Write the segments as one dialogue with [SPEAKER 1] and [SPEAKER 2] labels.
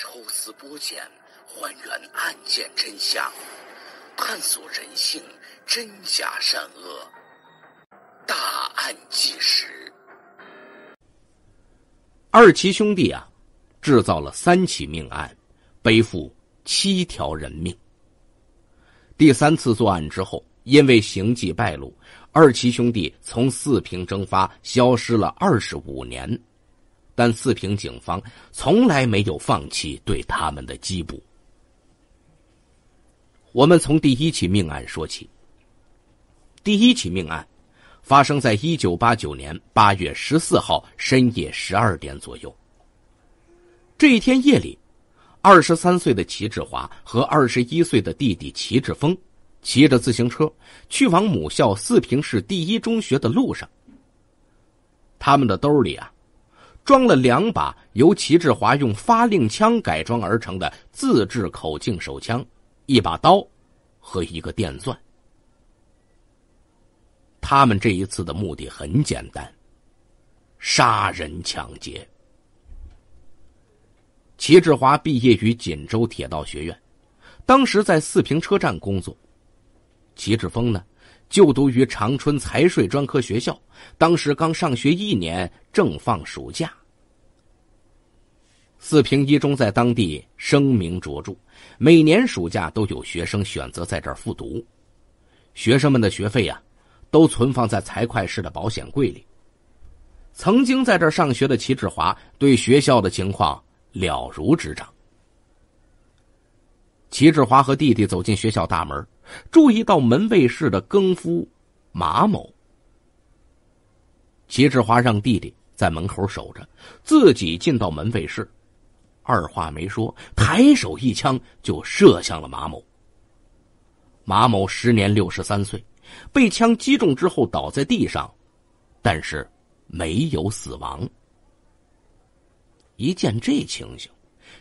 [SPEAKER 1] 抽丝剥茧，还原案件真相，探索人性真假善恶，大案纪实。
[SPEAKER 2] 二奇兄弟啊，制造了3起命案，背负7条人命。第3次作案之后，因为行迹败露，二奇兄弟从四平蒸发，消失了25年。但四平警方从来没有放弃对他们的缉捕。我们从第1起命案说起。第1起命案发生在1989年8月14号深夜12点左右。这一天夜里，23岁的齐志华和21岁的弟弟齐志峰骑着自行车去往母校四平市第一中学的路上。他们的兜里啊，装了2把由齐志华用发令枪改装而成的自制口径手枪，1把刀和1个电钻。他们这一次的目的很简单，杀人抢劫。齐志华毕业于锦州铁道学院，当时在四平车站工作。齐志峰呢，就读于长春财税专科学校，当时刚上学1年，正放暑假。四平一中在当地声名卓著，每年暑假都有学生选择在这儿复读。学生们的学费啊，都存放在财会室的保险柜里。曾经在这儿上学的齐志华对学校的情况了如指掌。齐志华和弟弟走进学校大门，注意到门卫室的更夫马某。齐志华让弟弟在门口守着，自己进到门卫室，二话没说，抬手一枪就射向了马某。马某时年63岁，被枪击中之后倒在地上，但是没有死亡。一见这情形，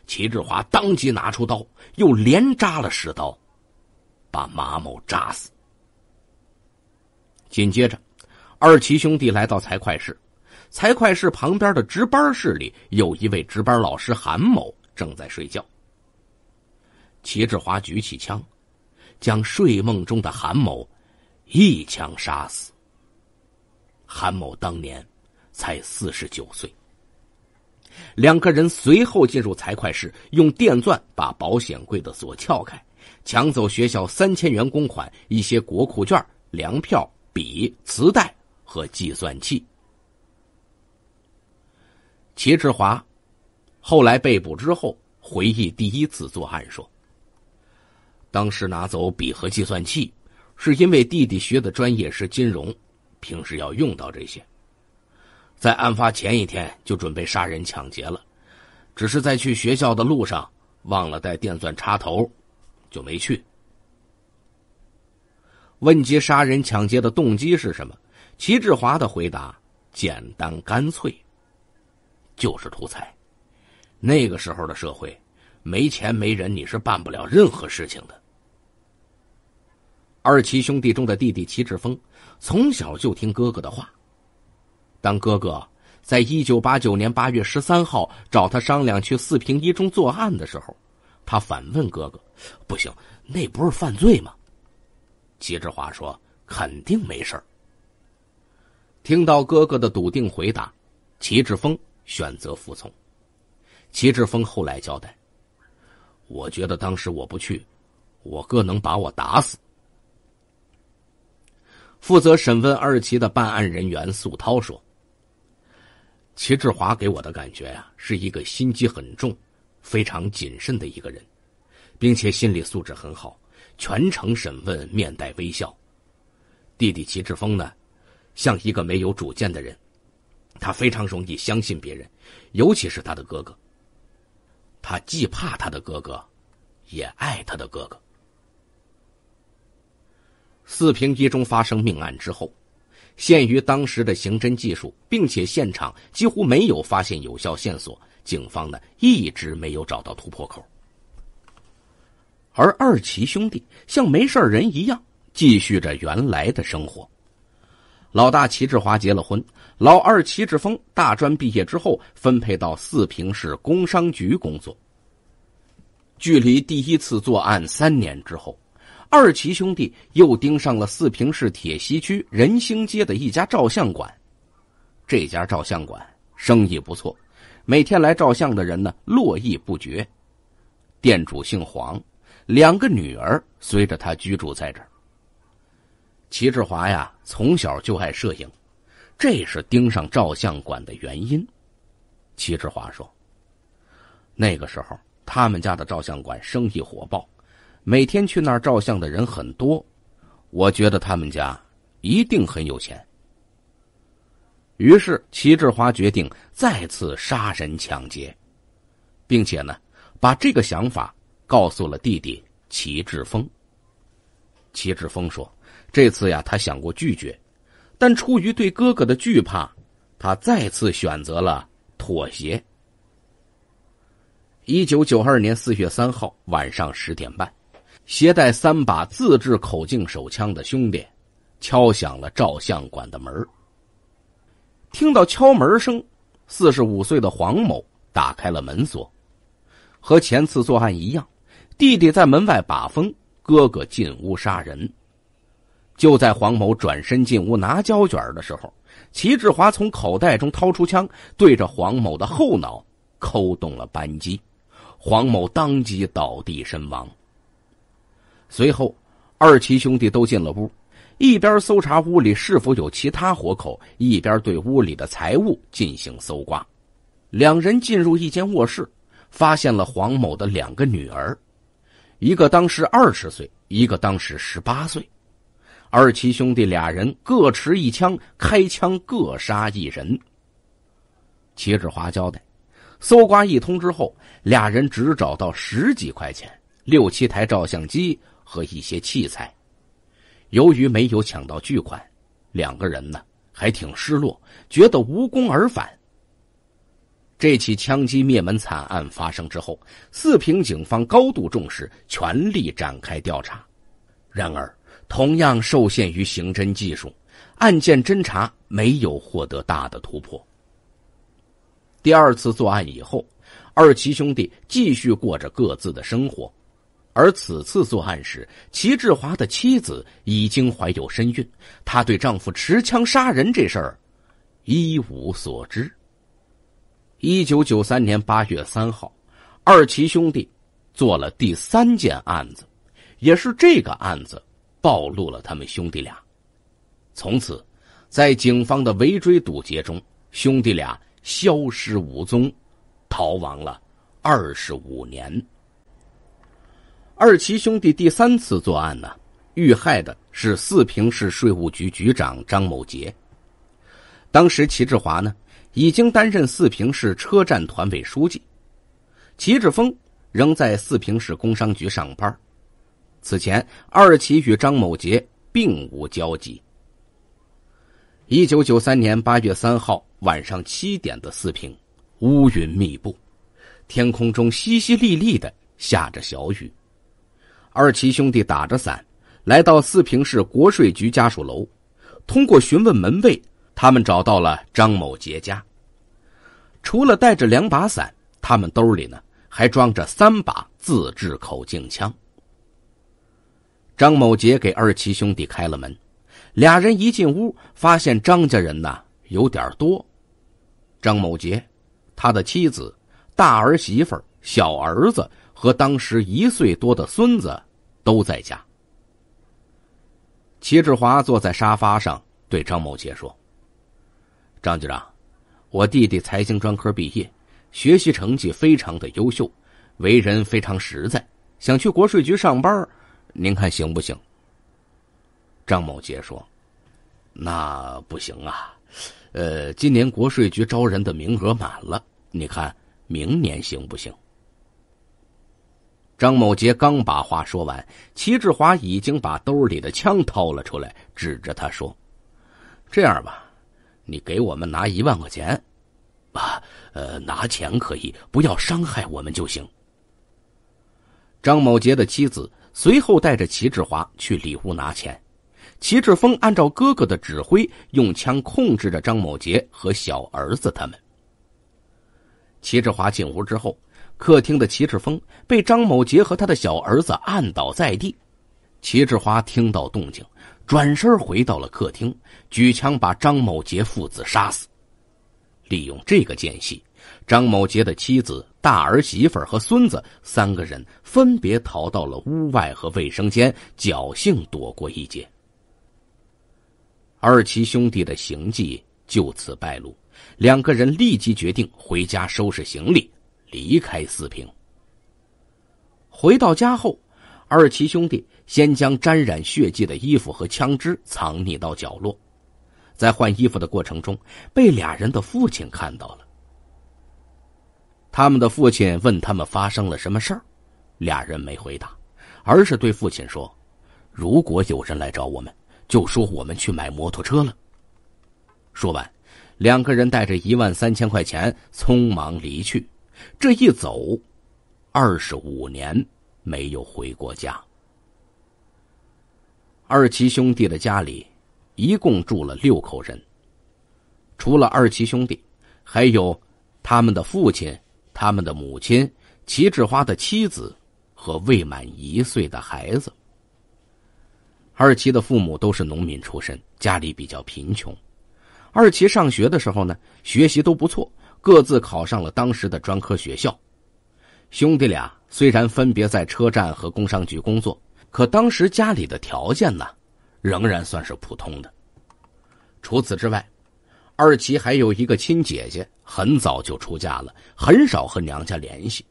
[SPEAKER 2] 齐志华当即拿出刀，又连扎了10刀，把马某扎死。紧接着，二奇兄弟来到财会室，财会室旁边的值班室里有一位值班老师韩某正在睡觉。齐志华举起枪，将睡梦中的韩某一枪杀死。韩某当年才49岁。2个人随后进入财会室，用电钻把保险柜的锁撬开，抢走学校3000元公款、一些国库券、粮票、笔、磁带和计算器。齐志华后来被捕之后回忆第1次作案说，当时拿走笔和计算器是因为弟弟学的专业是金融，平时要用到这些。在案发前1天就准备杀人抢劫了，只是在去学校的路上忘了带电钻插头，就没去。问及杀人抢劫的动机是什么，齐志华的回答简单干脆，就是图财。那个时候的社会，没钱没人你是办不了任何事情的。二奇兄弟中的弟弟齐志峰从小就听哥哥的话。当哥哥在1989年8月13号找他商量去四平一中作案的时候，他反问哥哥，不行，那不是犯罪吗？齐志华说，肯定没事儿。听到哥哥的笃定回答，齐志峰选择服从。齐志峰后来交代，我觉得当时我不去，我哥能把我打死。负责审问二奇的办案人员素涛说，齐志华给我的感觉呀，是一个心机很重、非常谨慎的一个人，并且心理素质很好，全程审问面带微笑。弟弟齐志峰呢，像一个没有主见的人，他非常容易相信别人，尤其是他的哥哥。他既怕他的哥哥，也爱他的哥哥。四平一中发生命案之后，限于当时的刑侦技术，并且现场几乎没有发现有效线索，警方呢一直没有找到突破口。而二奇兄弟像没事人一样，继续着原来的生活。老大齐志华结了婚，老二齐志峰大专毕业之后分配到四平市工商局工作。距离第一次作案3年之后，二奇兄弟又盯上了四平市铁西区仁兴街的一家照相馆。这家照相馆生意不错，每天来照相的人呢络绎不绝。店主姓黄，2个女儿随着他居住在这儿。齐志华呀，从小就爱摄影，这是盯上照相馆的原因。齐志华说，那个时候他们家的照相馆生意火爆，每天去那儿照相的人很多，我觉得他们家一定很有钱。于是齐志华决定再次杀人抢劫，并且呢把这个想法告诉了弟弟齐志峰。齐志峰说，这次呀他想过拒绝，但出于对哥哥的惧怕，他再次选择了妥协。1992年4月3号晚上10点半，携带3把自制口径手枪的兄弟敲响了照相馆的门。听到敲门声，45岁的黄某打开了门锁。和前次作案一样，弟弟在门外把风，哥哥进屋杀人。就在黄某转身进屋拿胶卷的时候，齐志华从口袋中掏出枪，对着黄某的后脑扣动了扳机，黄某当即倒地身亡。随后二奇兄弟都进了屋，一边搜查屋里是否有其他活口，一边对屋里的财物进行搜刮。2人进入一间卧室，发现了黄某的2个女儿，一个当时20岁，一个当时18岁。二奇兄弟2人各持1枪，开枪各杀1人。齐志华交代，搜刮一通之后，2人只找到10几块钱、6、7台照相机和一些器材。由于没有抢到巨款，2个人呢还挺失落，觉得无功而返。这起枪击灭门惨案发生之后，四平警方高度重视，全力展开调查。然而同样受限于刑侦技术，案件侦查没有获得大的突破。第2次作案以后，二奇兄弟继续过着各自的生活，而此次作案时，齐志华的妻子已经怀有身孕，她对丈夫持枪杀人这事儿一无所知。1993年8月3号，二奇兄弟做了第3件案子，也是这个案子暴露了他们兄弟俩。从此在警方的围追堵截中，兄弟俩消失无踪，逃亡了25年。二奇兄弟第3次作案呢，遇害的是四平市税务局局长张某杰。当时齐志华呢已经担任四平市车站团委书记，齐志峰仍在四平市工商局上班。此前二奇与张某杰并无交集。1993年8月3号晚上7点的四平，乌云密布，天空中淅淅沥沥的下着小雨。二奇兄弟打着伞来到四平市国税局家属楼，通过询问门卫，他们找到了张某杰家。除了带着2把伞，他们兜里呢还装着3把自制口径枪。张某杰给二奇兄弟开了门，2人一进屋，发现张家人呢有点多。张某杰、他的妻子、大儿媳妇、小儿子和当时1岁多的孙子都在家。齐志华坐在沙发上对张某杰说，张局长，我弟弟财经专科毕业，学习成绩非常的优秀，为人非常实在，想去国税局上班，您看行不行？张某杰说，那不行啊，今年国税局招人的名额满了，你看明年行不行？张某杰刚把话说完，齐志华已经把兜里的枪掏了出来，指着他说，这样吧，你给我们拿1万块钱拿钱可以，不要伤害我们就行。张某杰的妻子随后带着齐志华去里屋拿钱，齐志峰按照哥哥的指挥，用枪控制着张某杰和小儿子他们。齐志华进屋之后，客厅的齐志峰被张某杰和他的小儿子按倒在地。齐志华听到动静，转身回到了客厅，举枪把张某杰父子杀死。利用这个间隙，张某杰的妻子、大儿媳妇和孙子3个人分别逃到了屋外和卫生间，侥幸躲过一劫。二奇兄弟的行迹就此败露，2个人立即决定回家收拾行李，离开四平。回到家后，二奇兄弟先将沾染血迹的衣服和枪支藏匿到角落，在换衣服的过程中被俩人的父亲看到了。他们的父亲问他们发生了什么事儿，俩人没回答，而是对父亲说，如果有人来找我们，就说我们去买摩托车了。说完，2个人带着13000块钱匆忙离去，这一走25年没有回过家。二奇兄弟的家里一共住了6口人，除了二奇兄弟，还有他们的父亲、他们的母亲、齐志华的妻子和未满1岁的孩子。二奇的父母都是农民出身，家里比较贫穷。二奇上学的时候呢，学习都不错，各自考上了当时的专科学校。兄弟俩虽然分别在车站和工商局工作，可当时家里的条件呢，仍然算是普通的。除此之外，二奇还有一个亲姐姐，很早就出嫁了，很少和娘家联系。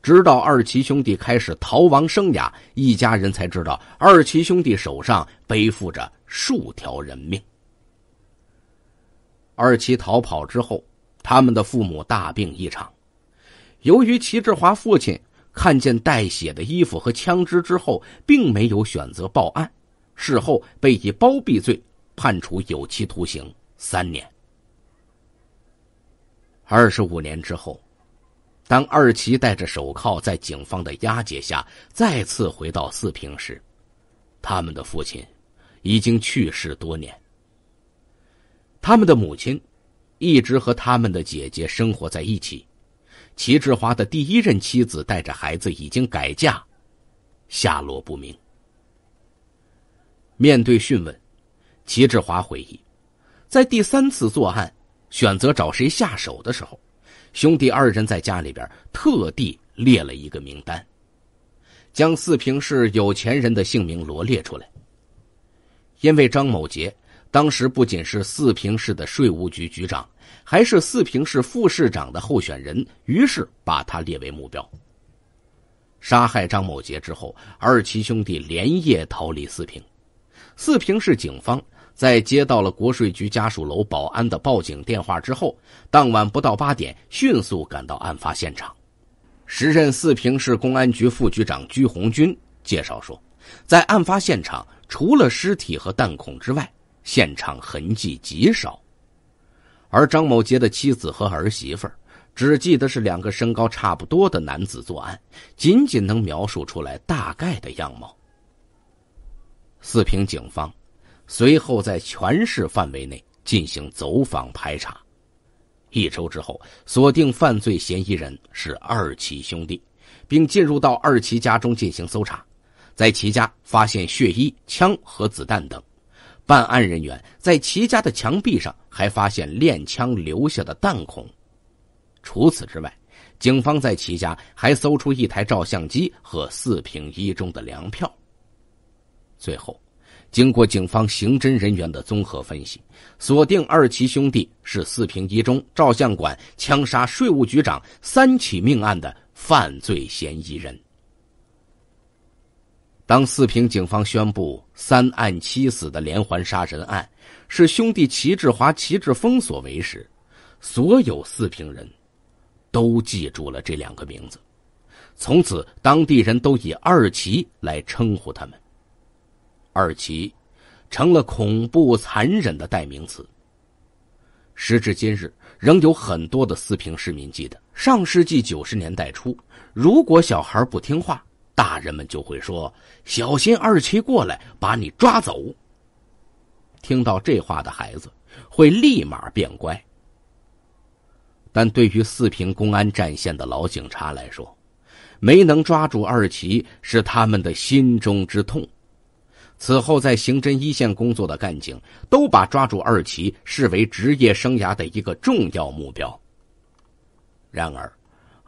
[SPEAKER 2] 直到二奇兄弟开始逃亡生涯，一家人才知道二奇兄弟手上背负着数条人命。二奇逃跑之后，他们的父母大病一场。由于齐志华父亲看见带血的衣服和枪支之后，并没有选择报案，事后被以包庇罪判处有期徒刑3年。25年之后，当二奇戴着手铐在警方的押解下再次回到四平时，他们的父亲已经去世多年。他们的母亲一直和他们的姐姐生活在一起，齐志华的第1任妻子带着孩子已经改嫁，下落不明。面对讯问，齐志华回忆，在第3次作案选择找谁下手的时候，兄弟2人在家里边特地列了一个名单，将四平市有钱人的姓名罗列出来。因为张某杰当时不仅是四平市的税务局局长，还是四平市副市长的候选人，于是把他列为目标。杀害张某杰之后，二奇兄弟连夜逃离四平。四平市警方在接到了国税局家属楼保安的报警电话之后，当晚不到8点迅速赶到案发现场。时任四平市公安局副局长居红军介绍说，在案发现场除了尸体和弹孔之外，现场痕迹极少。而张某杰的妻子和儿媳妇只记得是2个身高差不多的男子作案，仅仅能描述出来大概的样貌。四平警方随后在全市范围内进行走访排查，1周之后锁定犯罪嫌疑人是二奇兄弟，并进入到二奇家中进行搜查，在其家发现血衣、枪和子弹等。办案人员在其家的墙壁上还发现练枪留下的弹孔。除此之外，警方在其家还搜出1台照相机和4瓶1中的粮票。最后，经过警方刑侦人员的综合分析，锁定二奇兄弟是4瓶1中照相馆枪杀税务局长3起命案的犯罪嫌疑人。当四平警方宣布3案7死的连环杀人案是兄弟齐志华、齐志峰所为时，所有四平人都记住了这2个名字，从此当地人都以二奇来称呼他们。二奇成了恐怖残忍的代名词。时至今日，仍有很多的四平市民记得，上世纪90年代初，如果小孩不听话，大人们就会说，小心二奇过来把你抓走。听到这话的孩子会立马变乖。但对于四平公安战线的老警察来说，没能抓住二奇是他们的心中之痛。此后在刑侦一线工作的干警都把抓住二奇视为职业生涯的一个重要目标。然而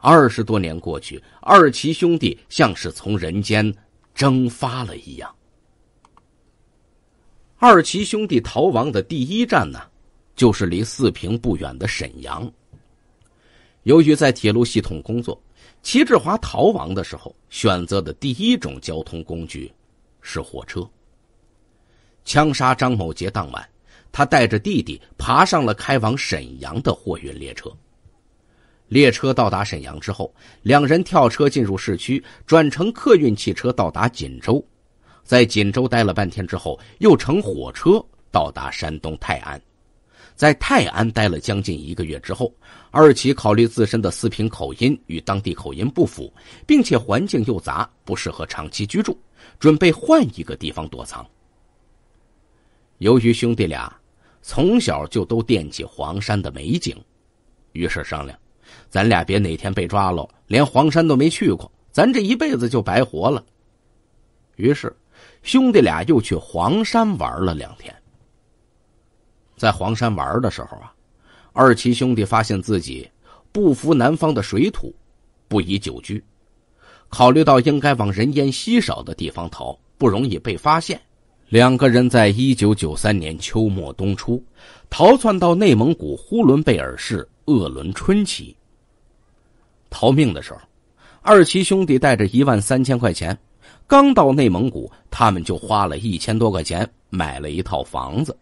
[SPEAKER 2] 20多年过去，二奇兄弟像是从人间蒸发了一样。二奇兄弟逃亡的第一站呢，就是离四平不远的沈阳。由于在铁路系统工作，齐志华逃亡的时候选择的第一种交通工具是火车。枪杀张某杰当晚，他带着弟弟爬上了开往沈阳的货运列车。列车到达沈阳之后，两人跳车进入市区，转乘客运汽车到达锦州。在锦州待了半天之后，又乘火车到达山东泰安。在泰安待了将近1个月之后，二奇考虑自身的四平口音与当地口音不符，并且环境又杂，不适合长期居住，准备换一个地方躲藏。由于兄弟俩从小就都惦记黄山的美景，于是商量，咱俩别哪天被抓了，连黄山都没去过，咱这一辈子就白活了。于是兄弟俩又去黄山玩了2天。在黄山玩的时候啊，二奇兄弟发现自己不服南方的水土，不宜久居。考虑到应该往人烟稀少的地方逃，不容易被发现，两个人在1993年秋末冬初逃窜到内蒙古呼伦贝尔市鄂伦春旗。逃命的时候，二奇兄弟带着13000块钱，刚到内蒙古，他们就花了1000多块钱买了一套房子，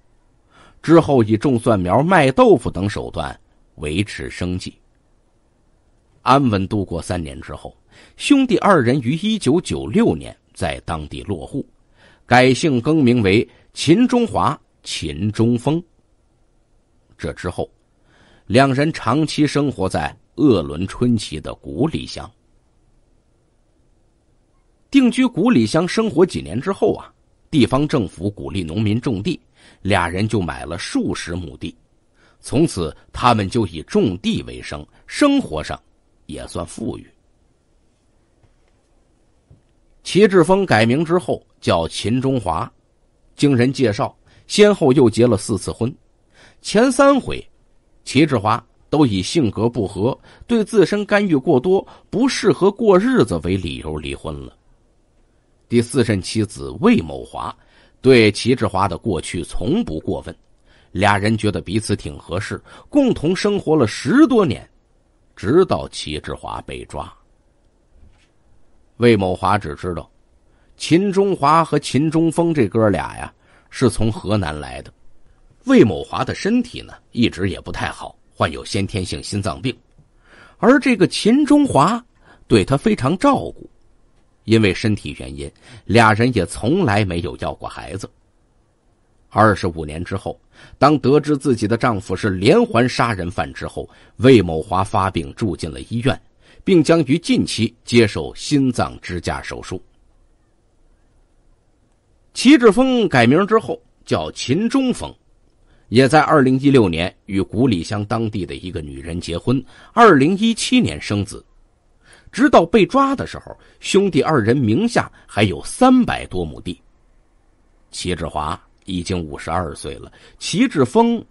[SPEAKER 2] 之后以种蒜苗、卖豆腐等手段维持生计。安稳度过3年之后，兄弟二人于1996年在当地落户，改姓更名为秦中华、秦中峰。这之后，两人长期生活在鄂伦春旗的古里乡。定居古里乡生活几年之后啊，地方政府鼓励农民种地，俩人就买了数十亩地，从此他们就以种地为生，生活上也算富裕。齐志峰改名之后叫秦中华，经人介绍，先后又结了4次婚，前3回齐志华都以性格不合、对自身干预过多、不适合过日子为理由离婚了。第4任妻子魏某华对齐志华的过去从不过问，俩人觉得彼此挺合适，共同生活了10多年，直到齐志华被抓。魏某华只知道秦中华和秦中峰这哥俩呀是从河南来的。魏某华的身体呢一直也不太好，患有先天性心脏病，而这个秦中华对他非常照顾。因为身体原因，俩人也从来没有要过孩子。25年之后，当得知自己的丈夫是连环杀人犯之后，魏某华发病住进了医院，并将于近期接受心脏支架手术。齐志峰改名之后叫秦中峰，也在2016年与古里乡当地的一个女人结婚，2017年生子。直到被抓的时候，兄弟二人名下还有300多亩地。齐志华已经52岁了，齐志峰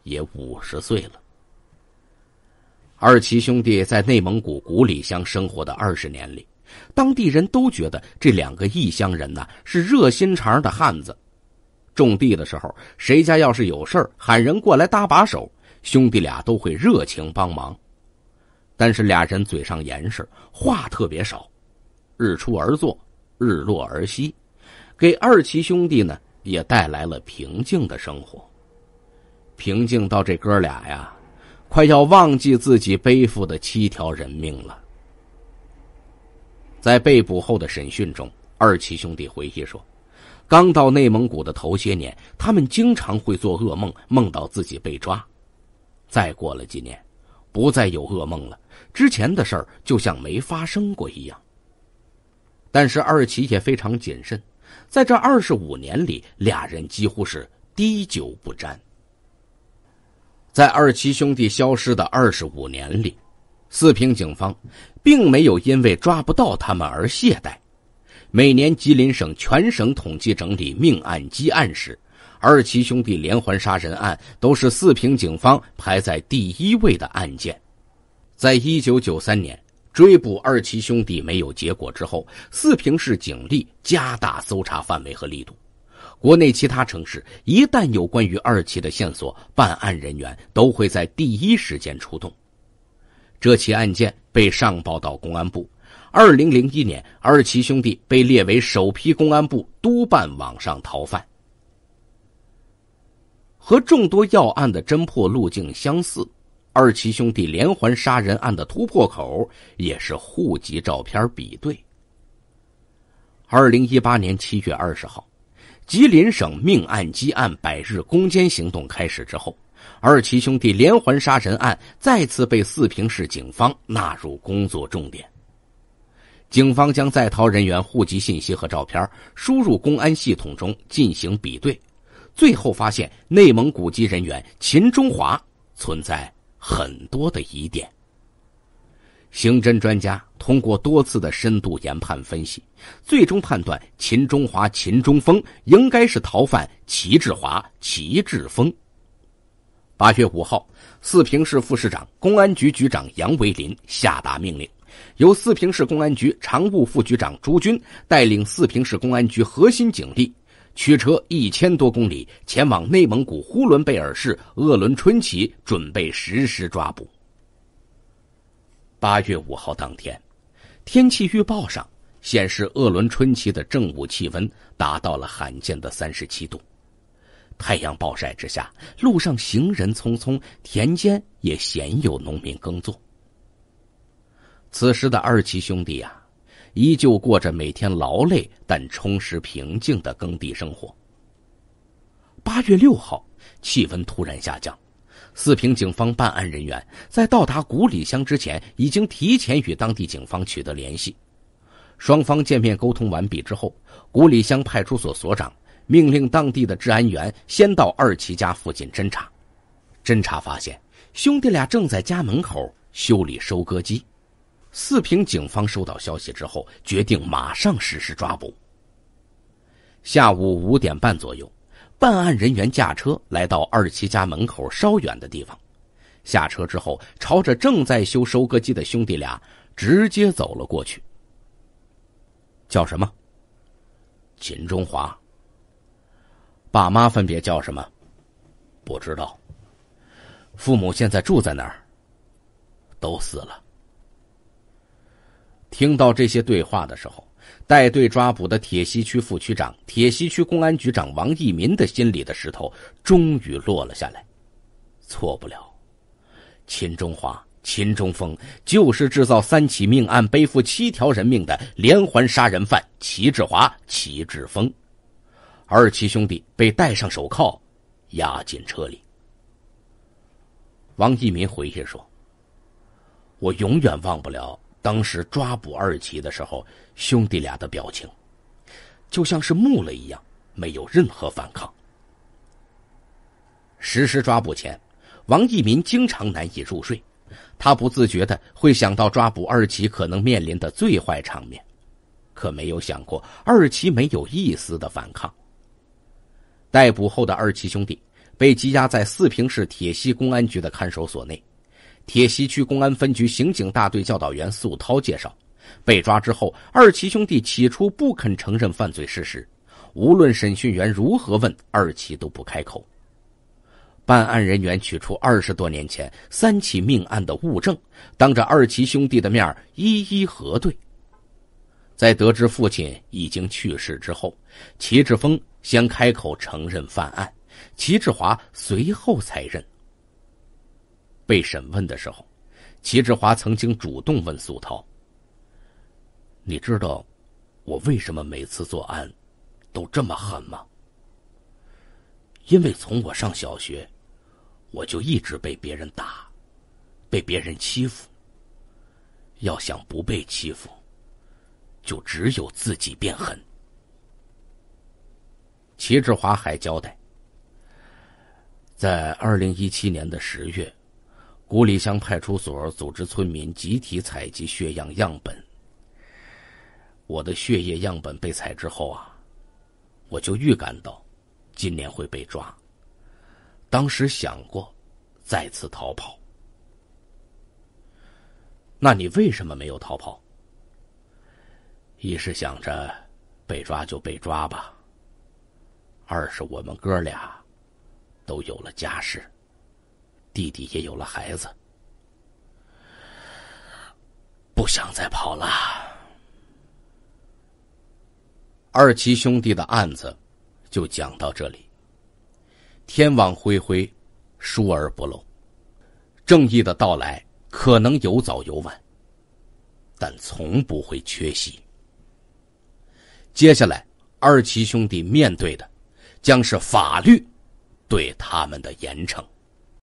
[SPEAKER 2] 也50岁了。二奇兄弟在内蒙古古里乡生活的20年里，当地人都觉得这2个异乡人呢是热心肠的汉子。种地的时候，谁家要是有事儿，喊人过来搭把手，兄弟俩都会热情帮忙。但是俩人嘴上严实，话特别少，日出而作，日落而息，给二奇兄弟呢也带来了平静的生活。平静到这哥俩呀快要忘记自己背负的7条人命了。在被捕后的审讯中，二奇兄弟回忆说，刚到内蒙古的头些年，他们经常会做噩梦，梦到自己被抓。再过了几年，不再有噩梦了，之前的事儿就像没发生过一样。但是二奇也非常谨慎，在这25年里，俩人几乎是滴酒不沾。在二七兄弟消失的25年里，四平警方并没有因为抓不到他们而懈怠。每年吉林省全省统计整理命案积案时，二七兄弟连环杀人案都是四平警方排在第1位的案件。在1993年追捕二七兄弟没有结果之后，四平市警力加大搜查范围和力度。国内其他城市一旦有关于二七的线索，办案人员都会在第一时间出动。这起案件被上报到公安部。2001年，二七兄弟被列为首批公安部督办网上逃犯。和众多要案的侦破路径相似，二七兄弟连环杀人案的突破口也是户籍照片比对。2018年7月20号，吉林省命案积案100日攻坚行动开始之后，二七兄弟连环杀人案再次被四平市警方纳入工作重点。警方将在逃人员户籍信息和照片输入公安系统中进行比对，最后发现内蒙古籍人员秦中华存在很多的疑点。刑侦专家通过多次的深度研判分析，最终判断秦中华、秦中峰应该是逃犯齐志华、齐志峰。8月5号，四平市副市长、公安局局长杨维林下达命令，由四平市公安局常务副局长朱军带领四平市公安局核心警力，驱车1000多公里前往内蒙古呼伦贝尔市鄂伦春旗，准备实施抓捕。8月5号当天，天气预报上显示鄂伦春旗的正午气温达到了罕见的37度。太阳暴晒之下，路上行人匆匆，田间也鲜有农民耕作。此时的二七兄弟啊，依旧过着每天劳累但充实平静的耕地生活。8月6号，气温突然下降，四平警方办案人员在到达古里乡之前，已经提前与当地警方取得联系。双方见面沟通完毕之后，古里乡派出所所长命令当地的治安员先到二七家附近侦查。侦查发现，兄弟俩正在家门口修理收割机。四平警方收到消息之后，决定马上实施抓捕。下午5点半左右，办案人员驾车来到二七家门口稍远的地方，下车之后，朝着正在修收割机的兄弟俩直接走了过去。叫什么？秦中华。爸妈分别叫什么？不知道。父母现在住在哪儿？都死了。听到这些对话的时候，带队抓捕的铁西区副区长、铁西区公安局长王义民的心里的石头终于落了下来。错不了，秦中华、秦中峰就是制造3起命案、背负7条人命的连环杀人犯齐志华、齐志峰。二七兄弟被戴上手铐，押进车里。王义民回忆说：“我永远忘不了当时抓捕二七的时候，兄弟俩的表情，就像是木了一样，没有任何反抗。”实施抓捕前，王义民经常难以入睡，他不自觉地会想到抓捕二七可能面临的最坏场面，可没有想过二七没有一丝的反抗。逮捕后的二七兄弟被羁押在四平市铁西公安局的看守所内。铁西区公安分局刑警大队教导员素涛介绍，被抓之后，二七兄弟起初不肯承认犯罪事实，无论审讯员如何问，二七都不开口。办案人员取出20多年前3起命案的物证，当着二七兄弟的面一一核对。在得知父亲已经去世之后，齐志峰先开口承认犯案，齐志华随后才认。被审问的时候，齐志华曾经主动问素涛：“你知道我为什么每次作案都这么狠吗？”“因为从我上小学，我就一直被别人打，被别人欺负。要想不被欺负，就只有自己变狠。”齐志华还交代，在2017年的10月，古里乡派出所组织村民集体采集血样样本。我的血液样本被采之后啊，我就预感到今年会被抓。当时想过再次逃跑。那你为什么没有逃跑？一是想着被抓就被抓吧，二是我们哥俩都有了家室，弟弟也有了孩子，不想再跑了。二奇兄弟的案子就讲到这里。天网恢恢，疏而不漏，正义的到来可能有早有晚，但从不会缺席。接下来二奇兄弟面对的将是法律对他们的严惩。